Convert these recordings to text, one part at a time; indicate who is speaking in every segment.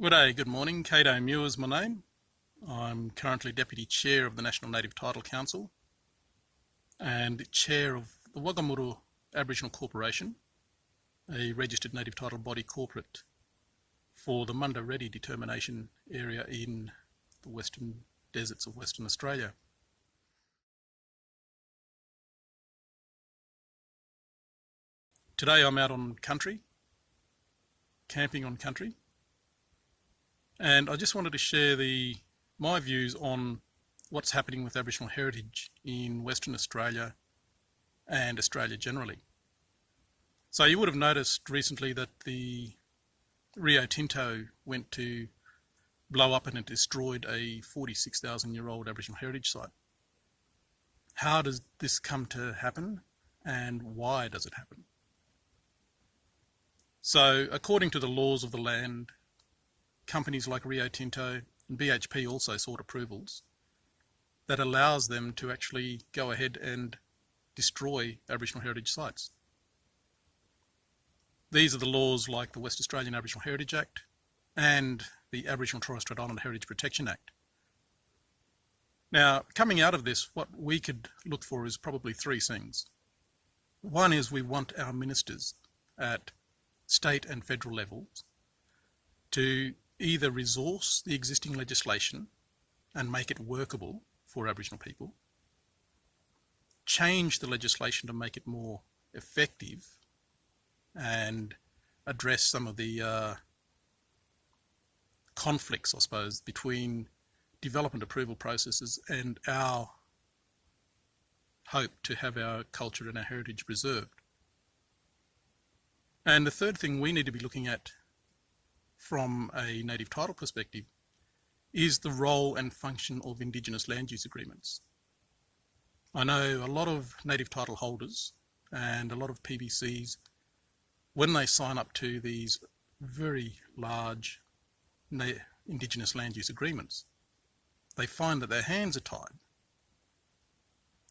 Speaker 1: Good morning. Kado Muir is my name. I'm currently Deputy Chair of the National Native Title Council and Chair of the Wagamuru Aboriginal Corporation, a registered native title body corporate for the Munda-Reddy determination area in the western deserts of Western Australia. Today I'm out on country, camping on country, and I just wanted to share my views on what's happening with Aboriginal heritage in Western Australia and Australia generally. So you would have noticed recently that the Rio Tinto went to blow up and it destroyed a 46,000-year-old Aboriginal heritage site. How does this come to happen and why does it happen? So according to the laws of the land, companies like Rio Tinto and BHP also sought approvals that allows them to actually go ahead and destroy Aboriginal heritage sites. These are the laws like the West Australian Aboriginal Heritage Act and the Aboriginal Torres Strait Islander Heritage Protection Act. Now, coming out of this, what we could look for is probably three things. One is we want our ministers at state and federal levels to either resource the existing legislation and make it workable for Aboriginal people, change the legislation to make it more effective and address some of the conflicts, I suppose, between development approval processes and our hope to have our culture and our heritage preserved. And the third thing we need to be looking at from a native title perspective is the role and function of Indigenous land use agreements. I know a lot of native title holders and a lot of PBCs, when they sign up to these very large Indigenous land use agreements, they find that their hands are tied.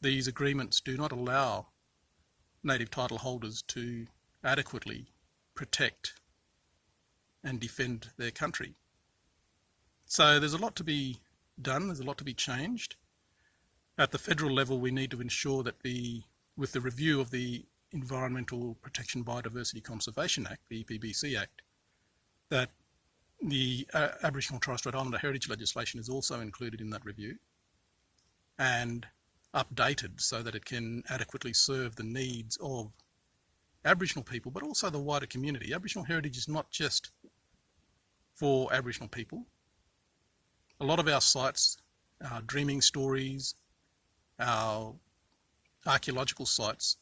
Speaker 1: These agreements do not allow native title holders to adequately protect and defend their country. So there's a lot to be done, there's a lot to be changed. At the federal level, we need to ensure that with the review of the Environmental Protection Biodiversity Conservation Act, the EPBC Act, that the Aboriginal Torres Strait Islander heritage legislation is also included in that review and updated so that it can adequately serve the needs of Aboriginal people, but also the wider community. Aboriginal heritage is not just for Aboriginal people. A lot of our sites, our dreaming stories, our archaeological sites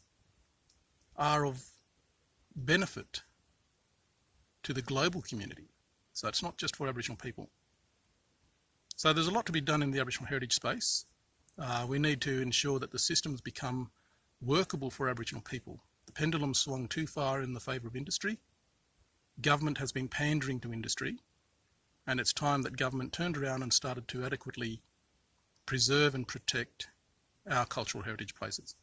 Speaker 1: are of benefit to the global community. So it's not just for Aboriginal people. So there's a lot to be done in the Aboriginal heritage space. We need to ensure that the systems become workable for Aboriginal people. The pendulum swung too far in the favour of industry. Government has been pandering to industry, and it's time that government turned around and started to adequately preserve and protect our cultural heritage places.